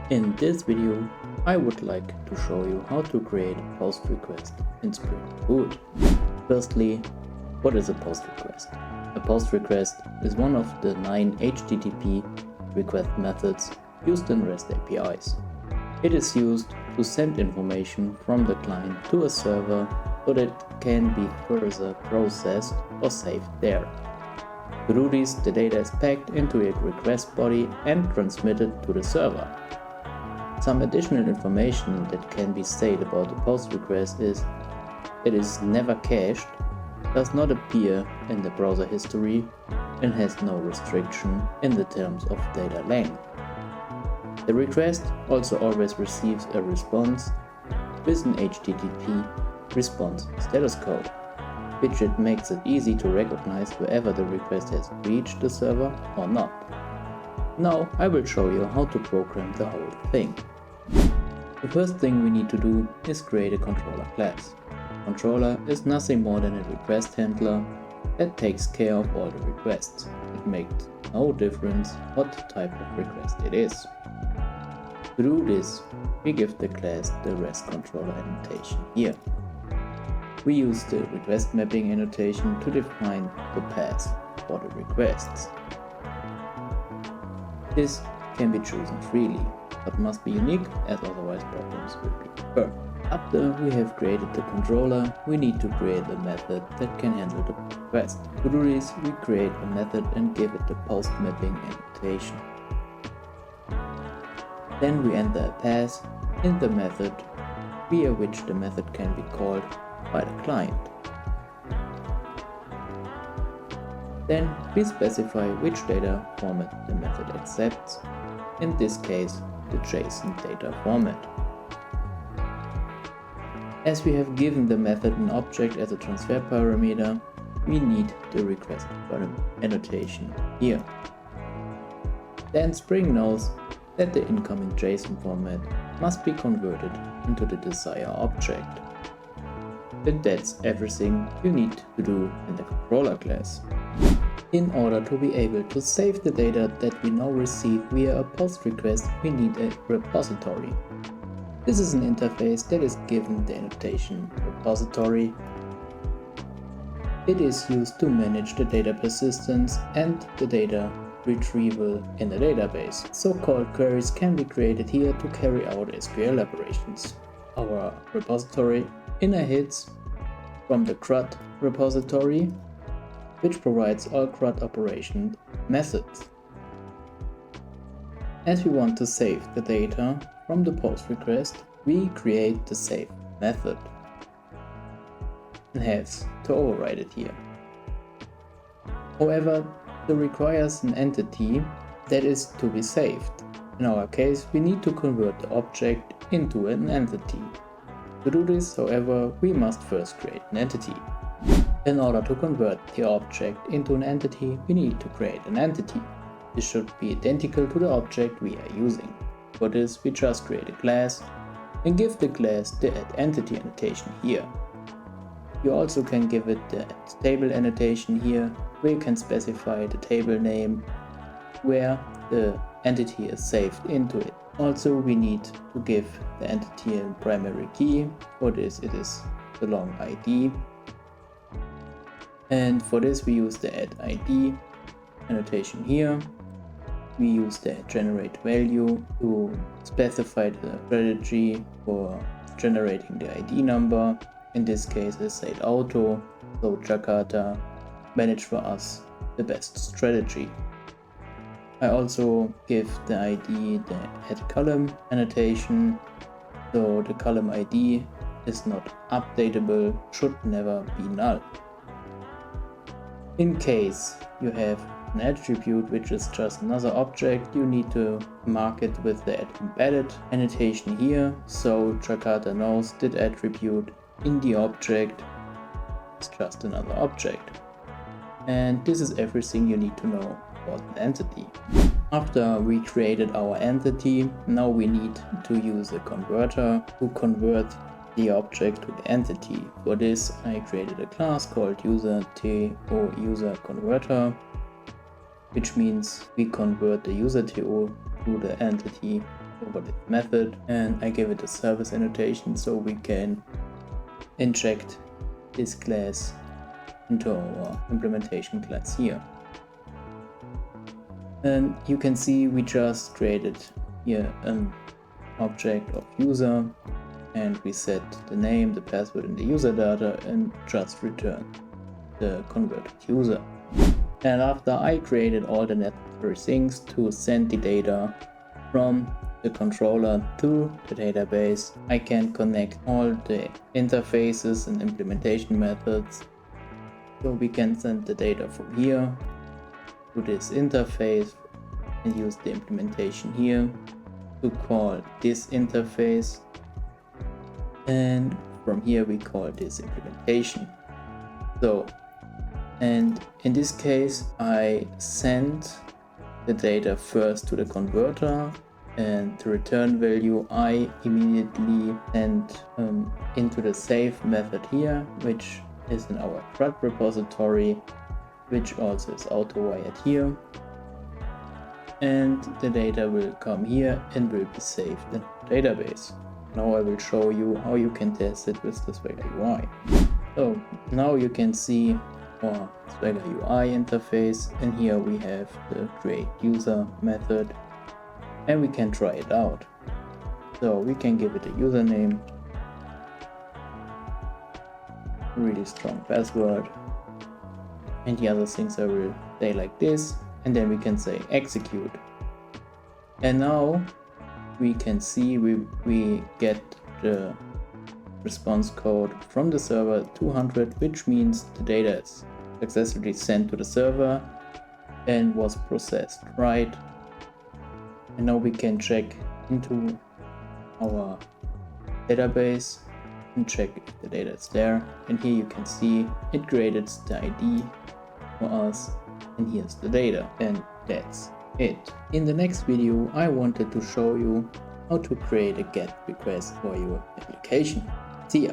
In this video, I would like to show you how to create a post request in Spring Boot. Firstly, what is a post request? A post request is one of the 9 HTTP request methods used in REST APIs. It is used to send information from the client to a server so that it can be further processed or saved there. To do this, the data is packed into a request body and transmitted to the server. Some additional information that can be said about a post request is it is never cached, does not appear in the browser history, and has no restriction in the terms of data length. The request also always receives a response with an HTTP response status code, which it makes it easy to recognize whether the request has reached the server or not. Now I will show you how to program the whole thing. The first thing we need to do is create a controller class. Controller is nothing more than a request handler that takes care of all the requests. It makes no difference what type of request it is. To do this, we give the class the REST controller annotation here. We use the request mapping annotation to define the path for the requests. This can be chosen freely, but must be unique, as otherwise problems will be occur. After we have created the controller, we need to create a method that can handle the request. To do this, we create a method and give it the post mapping annotation. Then we enter a path in the method via which the method can be called by the client. Then we specify which data format the method accepts, in this case the JSON data format. As we have given the method an object as a transfer parameter, we need the request annotation here. Then Spring knows that the incoming JSON format must be converted into the desired object. And that's everything you need to do in the controller class. In order to be able to save the data that we now receive via a post request, we need a repository. This is an interface that is given the annotation repository. It is used to manage the data persistence and the data retrieval in the database. So-called queries can be created here to carry out SQL operations. Our repository inherits from the CRUD repository, which provides all CRUD operation methods. As we want to save the data from the post request, we create the save method and have to override it here. However, it requires an entity that is to be saved. In our case, we need to convert the object into an entity. To do this, however, we must first create an entity. In order to convert the object into an entity, we need to create an entity. This should be identical to the object we are using. For this, we just create a class and give the class the add_entity annotation here. You also can give it the table annotation here, where you can specify the table name where the entity is saved into it. Also, we need to give the entity a primary key. For this, it is the long ID. And for this, we use the add_id annotation here. We use the generate value to specify the strategy for generating the ID number. In this case, it's set auto, so Jakarta manage for us the best strategy. I also give the ID the add column annotation, so the column ID is not updatable, should never be null. In case you have an attribute which is just another object, you need to mark it with the embedded annotation here, so Jakarta knows that attribute in the object is just another object. And this is everything you need to know about an entity. After we created our entity, now we need to use a converter to convert the object to the entity. For this, I created a class called user_converter, which means we convert the user TO to the entity over the method, and I give it a service annotation so we can inject this class into our implementation class here. And you can see we just created here an object of user, and we set the name, the password, and the user data, and just return the converted user. And after I created all the necessary things to send the data from the controller to the database, I can connect all the interfaces and implementation methods. So we can send the data from here to this interface and use the implementation here to call this interface, and from here we call this implementation. So, and in this case I send the data first to the converter, and the return value I immediately send into the save method here, which is in our CRUD repository, which also is auto-wired here, and the data will come here and will be saved in the database. Now I will show you how you can test it with the Swagger UI. So now you can see our Swagger UI interface, and here we have the create user method, and we can try it out. So we can give it a username, a really strong password, and the other things I will say like this, and then we can say execute. And now we can see we get the response code from the server 200, which means the data is successfully sent to the server and was processed right. And now we can check into our database and check if the data is there, and here you can see it created the ID for us, and here's the data, and that's it. In the next video I wanted to show you how to create a GET request for your application. See ya!